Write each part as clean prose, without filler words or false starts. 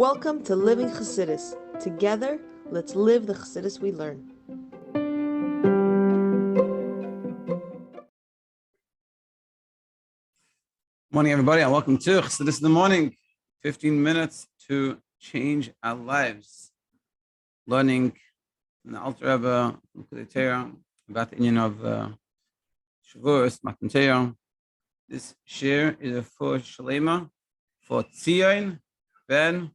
Welcome to Living Chassidus. Together, let's live the Chassidus we learn. Morning, everybody, and welcome to Chassidus in the Morning. 15 minutes to change our lives. Learning from the Alter Rebbe, Likkutei Torah, about the union of Shavuos, Matan Torah. This shir is for Shleima, for Tziyon ben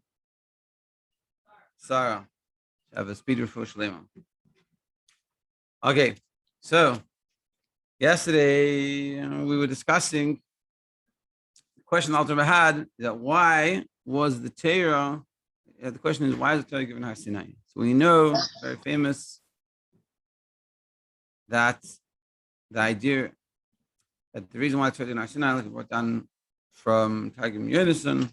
Sarah. Have a speed for Shleima. Okay, so yesterday we were discussing the question the Alter Rebbe had is that why was the Torah? The question is why is the Torah given Mount Sinai? So we know, very famous, that the idea that the reason why the Torah is given Mount Sinai, like it brought down from Targum Yonason,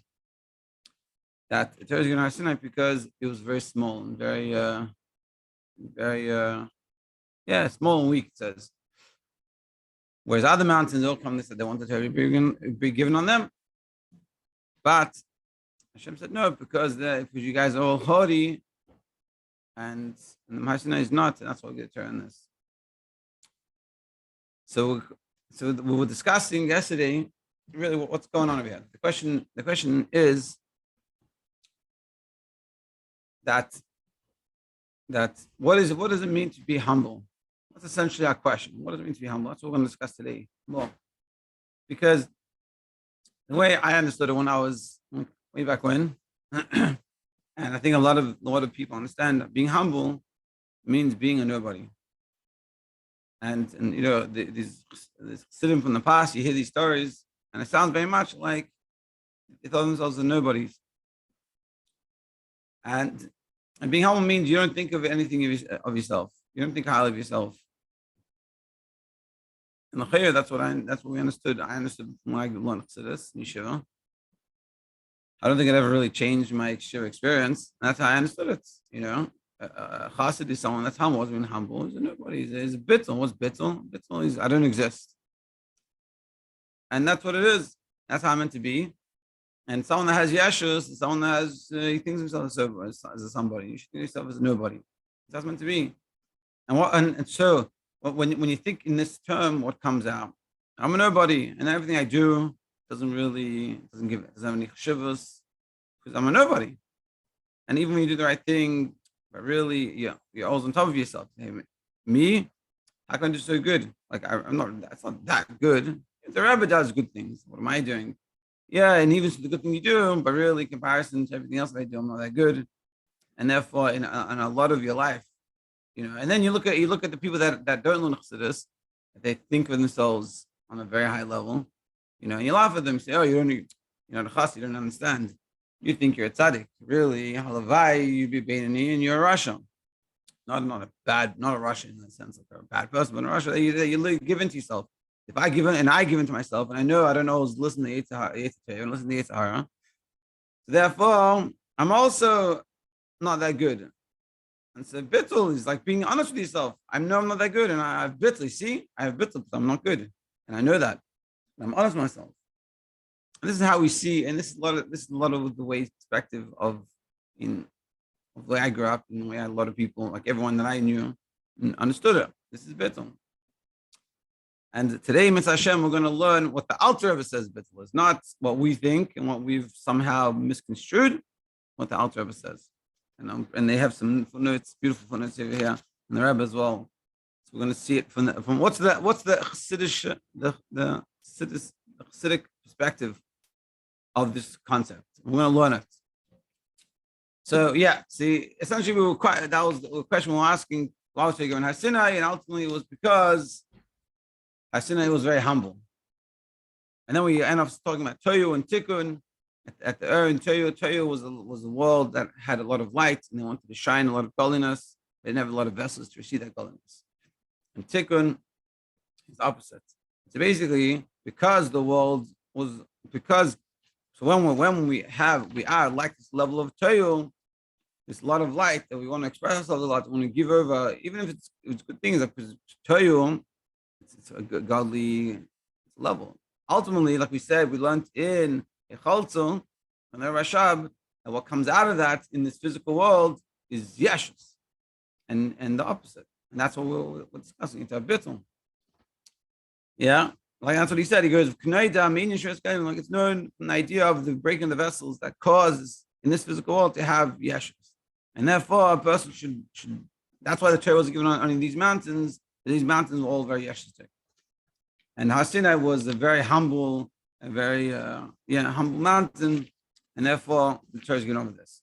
that the Torah is given Mount Sinai because it was very small and very small and weak, it says. Whereas other mountains all come, they said they want the Torah to be given on them. But Hashem said no, because you guys are all haughty, and the Mount Sinai is not, and that's why we get the Torah on this. So we were discussing yesterday really what's going on over here. The question is that what does it mean to be humble? That's essentially our question. What does it mean to be humble? That's what we're going to discuss today more. Because the way I understood it when I was way back when, and I think a lot of people understand that being humble means being a nobody. And you know, these sitting from the past, you hear these stories, and it sounds very much like they thought themselves as nobodies. And being humble means you don't think of anything of yourself. You don't think highly of yourself. And that's what we understood. I understood when I learned Chassidus in Yeshiva. I don't think it ever really changed my Yeshiva experience. That's how I understood it. You know, Chassid is someone that's humble. Wasn't humble. He's a nobody. He's a bittul. What's bittul? Bittul is I don't exist. And that's what it is. That's how I'm meant to be. And someone that has yeshus, someone that has he thinks himself as a somebody. You should think of yourself as a nobody. That's meant to be. And so when you think in this term, what comes out? I'm a nobody, and everything I do doesn't have any cheshivos because I'm a nobody. And even when you do the right thing, but really, you're always on top of yourself. Hey, me, how can I do so good? Like I'm not. That's not that good. If the Rebbe does good things, what am I doing? Yeah, and even the good thing you do, but really, in comparison to everything else that I do, I'm not that good. And therefore, in a lot of your life, you know, and then you look at the people that don't learn Chassidus, they think of themselves on a very high level, you know, and you laugh at them, say, oh, you're not a chassid, you don't understand. You think you're a tzaddik. Really, halavai, you be Beinani, and you're a Russian. Not a Russian in the sense of a bad person, but a Russian, you give in to yourself. If I give in, and I give in to myself, and I don't always listen to Yitzhak and listen to Yitzhak, so therefore, I'm also not that good. And so bittul is like being honest with yourself. I know I'm not that good, and I have bittul. See, I have bittul, but I'm not good, and I know that. And I'm honest with myself. And this is how we see, and this is a lot of the way perspective of the way I grew up, and the way a lot of people, like everyone that I knew, understood it. This is bittul. And today, Mitzvah Hashem, we're going to learn what the Alter Rebbe says bittul is, not what we think and what we've somehow misconstrued, what the Alter Rebbe says. And they have some footnotes, beautiful footnotes over here, and the Rebbe as well. So we're going to see it from what's the Chassidish, the Chassidic perspective of this concept. We're going to learn it. So see, essentially that was the question we were asking. Why was he given Mount Sinai? And ultimately it was because Mount Sinai was very humble. And then we end up talking about Toyu and Tikkun. At the Ur in Toyu was a world that had a lot of light, and they wanted to shine a lot of godliness. They didn't have a lot of vessels to receive that godliness. And Tikkun is the opposite. So basically, when we are like this level of Toyu, this lot of light that we want to express ourselves a lot, we want to give over, even if it's good things, because Toyu, it's a good godly level. Ultimately, like we said, we learned in Echolzu, and the Rashab, And what comes out of that in this physical world is yeshus, and the opposite. And that's what we're discussing. It's a bittul. Yeah. Like that's what he said. He goes, like it's known from the idea of the breaking of the vessels that causes in this physical world to have yeshus. And therefore a person should that's why the Torah was given on these mountains. These mountains were all very yeshustic. And Har Sinai was a very humble, humble mountain, and therefore the Torah is given over this.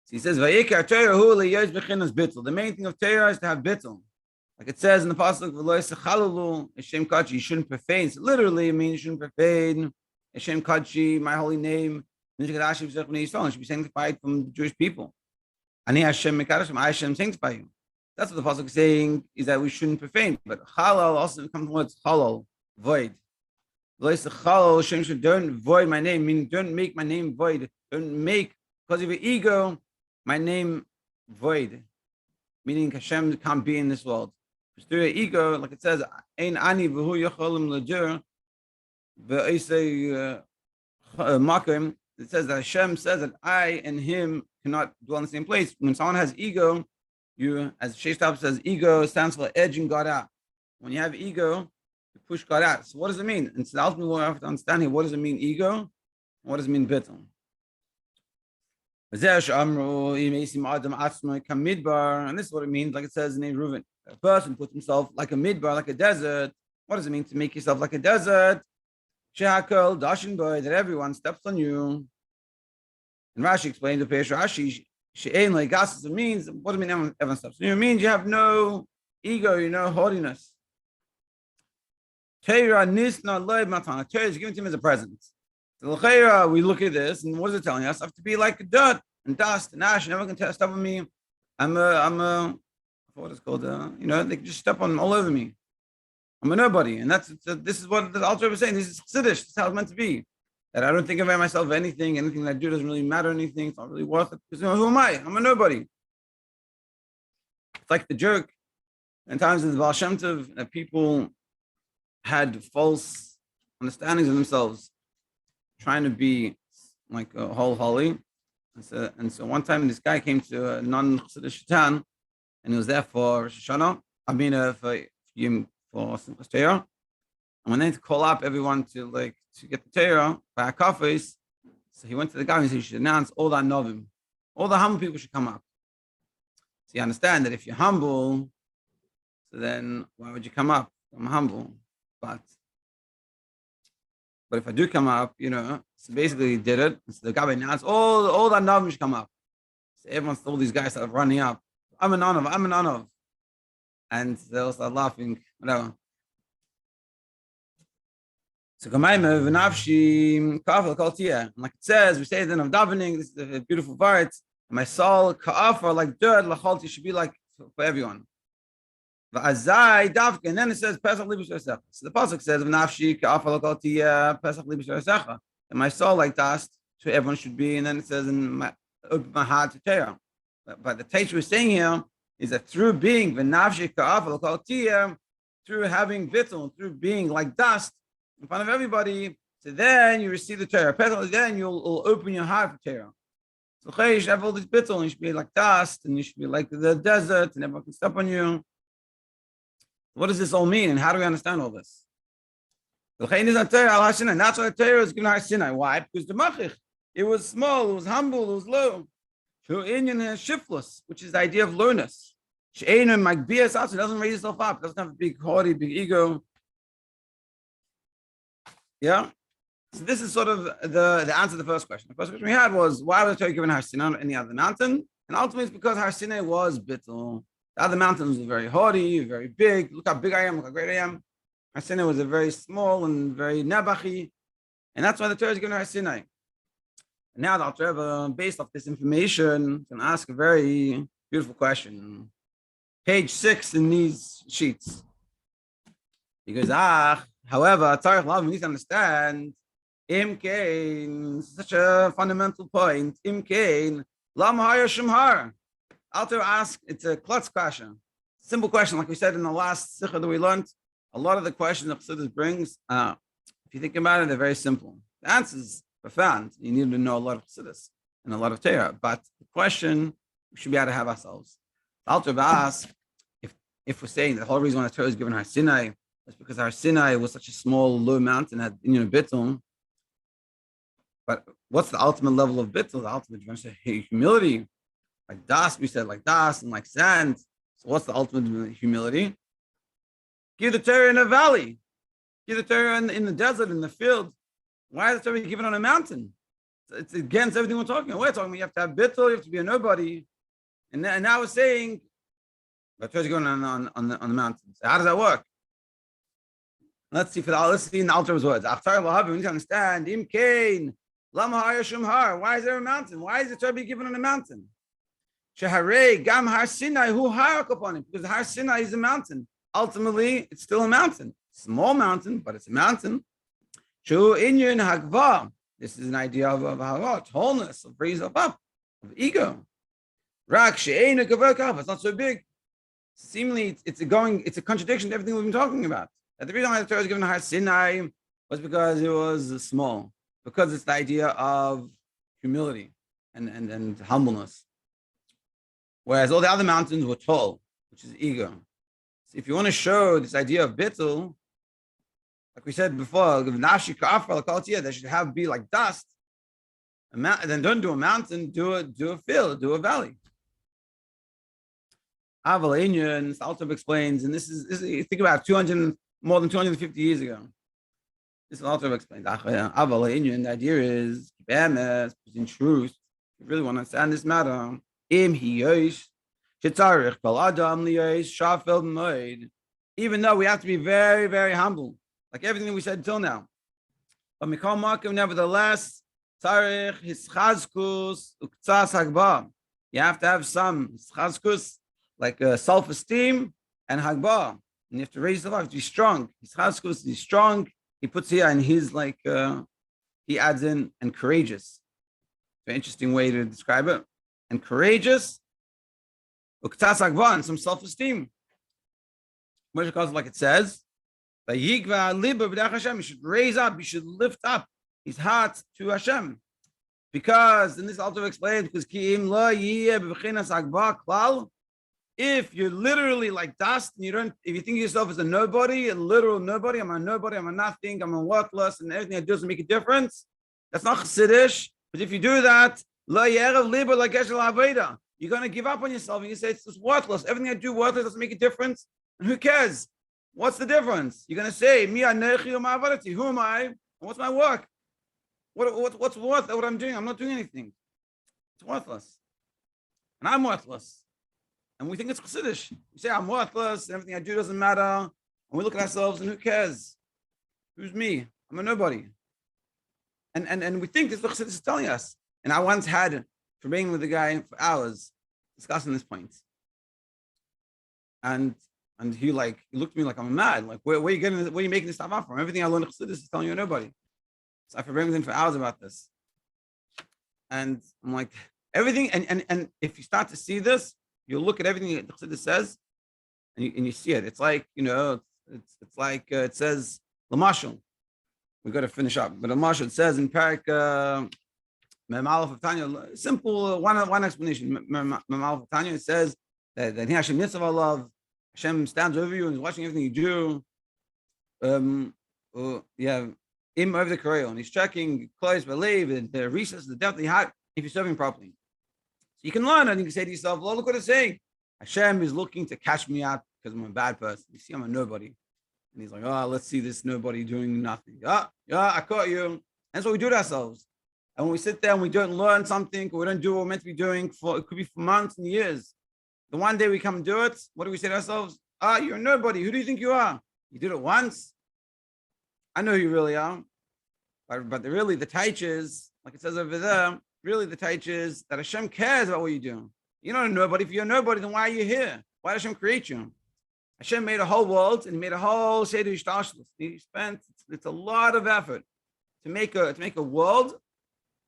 So he says, the main thing of Torah is to have bittul. Like it says in the pasuk, you shouldn't profane. So literally, it means you shouldn't profane Hashem Kadshi, my holy name. You should be sanctified from the Jewish people. Ani Hashem Mekadosh, I Hashem sanctify you. That's what the pasuk is saying, is that we shouldn't profane. But halal also comes from the words halal, void. Hashem should don't void my name, meaning don't make my name void. Don't make, because of your ego, my name void. Meaning Hashem can't be in this world. Through your ego, like it says, Ein ani v'hu yocholim l'dur, v'eisei makim. It says that Hashem says that I and him cannot dwell in the same place. When someone has ego, you, as Sheish says, ego stands for edging God out. When you have ego, you push God out. So what does it mean? And so ultimately we have to understand here, what does it mean ego? What does it mean bittul? And this is what it means, like it says in Reuven. A person puts himself like a midbar, like a desert. What does it mean to make yourself like a desert? That everyone steps on you. And Rashi explained to Rashi, it means, what does it mean everyone steps on you? It means you have no ego, you know, haughtiness. Torah is given to him as a present. So we look at this, and what is it telling us? I have to be like dirt and dust and ash, and everyone can step on me. I'm a what is called, they can just step on all over me. I'm a nobody, and this is what the Alter Rebbe is saying. This is chiddush. This is how it's meant to be. That I don't think of myself anything that I do doesn't really matter anything. It's not really worth it. Because who am I? I'm a nobody. It's like the joke. In times of the Baal Shem Tov, that people had false understandings of themselves, trying to be like a whole holy. And so one time this guy came to a non-Chassidish town, and he was there for Rosh Hashanah. For Yom for Torah. And when they had to call up everyone to get the Torah by a kafes, so he went to the guy and he said, "You should announce all the novim, all the humble people should come up." So you understand that if you're humble, so then why would you come up? I'm humble, but if I do come up, so basically he did it. And so the guy announced all the novim should come up. So all these guys started running up. I'm an honor. And they all start laughing, whatever. So like it says, we say then of davening, this is a beautiful part. My soul, ka'afar, like dirt, lachalti, should be like for everyone. And then it says, Pesach libus yosecha. So the pasuk says, v'nafshi, ka'afar, lachalti, Pesach libus yosecha. And my soul, like dust, so everyone should be. And then it says, open my heart to Torah. But the teacher was saying here is that through being v'nafshi, ka'afar, lachalti, through having bittul, through being like dust in front of everybody, so then you receive the Torah. Then you'll open your heart for Torah. So you should have all this bittul, you should be like dust, and you should be like the desert, and everyone can step on you. What does this all mean, and how do we understand all this? That's why the Torah is given Har Sinai. Why? Because the machich, it was small, it was humble, it was low. Shiftless, which is the idea of lowness. It doesn't raise itself up, it doesn't have a big haughty, big ego. Yeah. So this is sort of the answer to the first question. The first question we had was, why was the Torah given Har Sinai on any other mountain? And ultimately it's because Har Sinai was bittul. The other mountains were very haughty, very big. Look how big I am, look how great I am. Har Sinai was a very small and very nebachi. And that's why the Torah is given Har Sinai. And now the Alter Rebbe, based off this information, can ask a very beautiful question. Page 6 in these sheets. He goes, however, we need to understand, Imkain, such a fundamental point. Imkain, Lama Haya Shemhar. Alter asks, it's a klutz question. Simple question, like we said in the last sikha that we learned. A lot of the questions that Chassidus brings, if you think about it, they're very simple. The answer is profound. You need to know a lot of Chassidus. and a lot of Torah. But the question we should be able to have ourselves. Alter asks, if we're saying the whole reason why the Torah is given Har Sinai is because Har Sinai was such a small, low mountain at bittul. But what's the ultimate level of bittul? The ultimate humility, like das, we said, like das, and like sand. So what's the ultimate humility? Give the Torah in a valley. Give the Torah in the desert, in the field. Why is the Torah given on a mountain? It's against everything we're talking about. We're talking about you have to have bittul, you have to be a nobody. And now we're saying the Torah is given on the mountain. So how does that work? Let's see in the Altar's words. We need to understand. Why is there a mountain? Why is the Torah given on a mountain? Gam Har Sinai, who harak upon it? Because Har Sinai is a mountain. Ultimately, it's still a mountain. Small mountain, but it's a mountain. Shu inyan hagva. This is an idea of wholeness, of raise up, of ego. Rak she'ena gavak. It's not so big. Seemingly, it's a contradiction to everything we've been talking about. That the reason why the Torah was given Har Sinai was because it was small, because it's the idea of humility and humbleness. Whereas all the other mountains were tall, which is ego. So if you want to show this idea of bittul, like we said before, they should be like dust. Then don't do a mountain, do a field, do a valley. Aval Saltov explains, and this is think about more than 250 years ago. This is Saltov explains. Aval the idea is in truth, if you really want to understand this matter, even though we have to be very, very humble, like everything we said until now. But nevertheless, you have to have some like self-esteem and hagbah. And you have to raise the life to be strong. His is strong. He puts here and he's like he adds in and courageous. Very interesting way to describe it. And courageous, and some self-esteem. Like it says, you should raise up, you should lift up his heart to Hashem. Because, and this also explains, because if you're literally like dust, and if you think of yourself as a nobody, a literal nobody, I'm a nothing, I'm a worthless, and everything I do doesn't make a difference, that's not chassidish. But if you do that, you're going to give up on yourself and you say it's just worthless. Everything I do worthless doesn't make a difference. And who cares? What's the difference? You're going to say, who am I? And what's my work? What's worth what I'm doing? I'm not doing anything. It's worthless. And I'm worthless. And we think it's chassidish. We say I'm worthless and everything I do doesn't matter. And we look at ourselves and who cares? Who's me? I'm a nobody. And we think this is what Chassidus is telling us. And I once had for being with the guy for hours discussing this point. And he looked at me like I'm mad. Like, where are you making this stuff up from? Everything I learned Chassidus is telling you nobody. So I bring with him for hours about this. And I'm like, everything, and if you start to see this, you'll look at everything that Chassidus says, and you see it. It's like, it's like it says, Lamashal. We've got to finish up. But Lamashal, it says in Parak Memalef of Tanya, simple one explanation. Memalef of Tanya, it says that Hashem Yitzhak love, Hashem stands over you and is watching everything you do. Him over the Korea, and he's checking close believe and the recess, the depth of the heart, if you're serving properly. So you can learn and you can say to yourself, well, look what it's saying. Hashem is looking to catch me out because I'm a bad person. You see, I'm a nobody. And he's like, oh, let's see this nobody doing nothing. Yeah, I caught you. And that's what we do to ourselves. And when we sit there and we don't learn something, or we don't do what we're meant to be doing, it could be for months and years. The one day we come and do it, what do we say to ourselves? You're a nobody. Who do you think you are? You did it once. I know who you really are. But really the taich is, like it says over there, really the taich is that Hashem cares about what you do. You're not a nobody. If you're a nobody, then why are you here? Why did Hashem create you? Hashem made a whole world and he made a whole Seder Yishtashlus. He spent, it's a lot of effort to make a world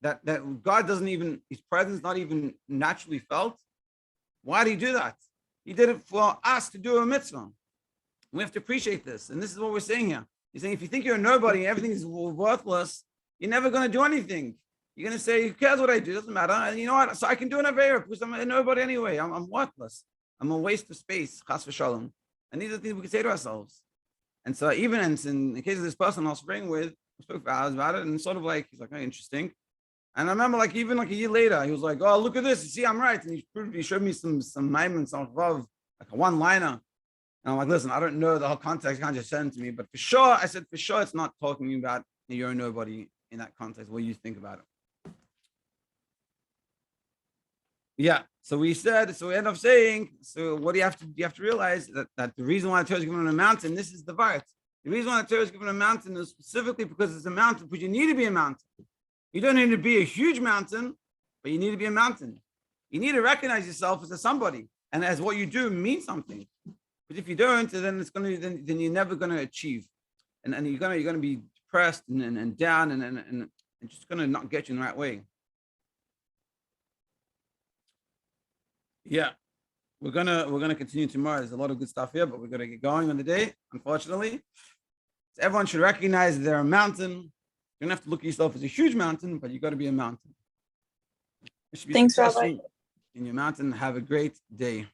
that God doesn't even, his presence not even naturally felt. Why did he do that? He did it for us to do a mitzvah. We have to appreciate this. And this is what we're saying here. He's saying, if you think you're a nobody and everything is worthless, you're never going to do anything. You're going to say, who cares what I do? It doesn't matter. And you know what? So I can do an Avera because I'm nobody anyway. I'm worthless. I'm a waste of space. Chas v'shalom. And these are things we can say to ourselves. And so even in the case of this person I was praying with, I spoke for hours about it, and sort of like, he's like, oh, interesting. And I remember like even like a year later, he was like, oh, look at this. You see, I'm right. And he showed me some maamer, some above, like a one-liner. And I'm like, listen, I don't know the whole context. You can't just send it to me. But for sure, I said, for sure, it's not talking about you're nobody in that context. What you think about it. Yeah. So we end up saying, so what do you have to realize that the reason why the Torah is given on a mountain, this is the Vart. The reason why the Torah is given on a mountain is specifically because it's a mountain, because you need to be a mountain. You don't need to be a huge mountain, but you need to be a mountain. You need to recognize yourself as a somebody, and as what you do means something. But if you don't, then then you're never gonna achieve. And you're gonna be depressed and down and just gonna not get you in the right way. Yeah, we're gonna continue tomorrow. There's a lot of good stuff here, but we're gonna get going on the day, unfortunately. So everyone should recognize that they're a mountain. You don't have to look at yourself as a huge mountain, but you got to be a mountain. You should be Thanks, Rabbi. in your mountain. Have a great day.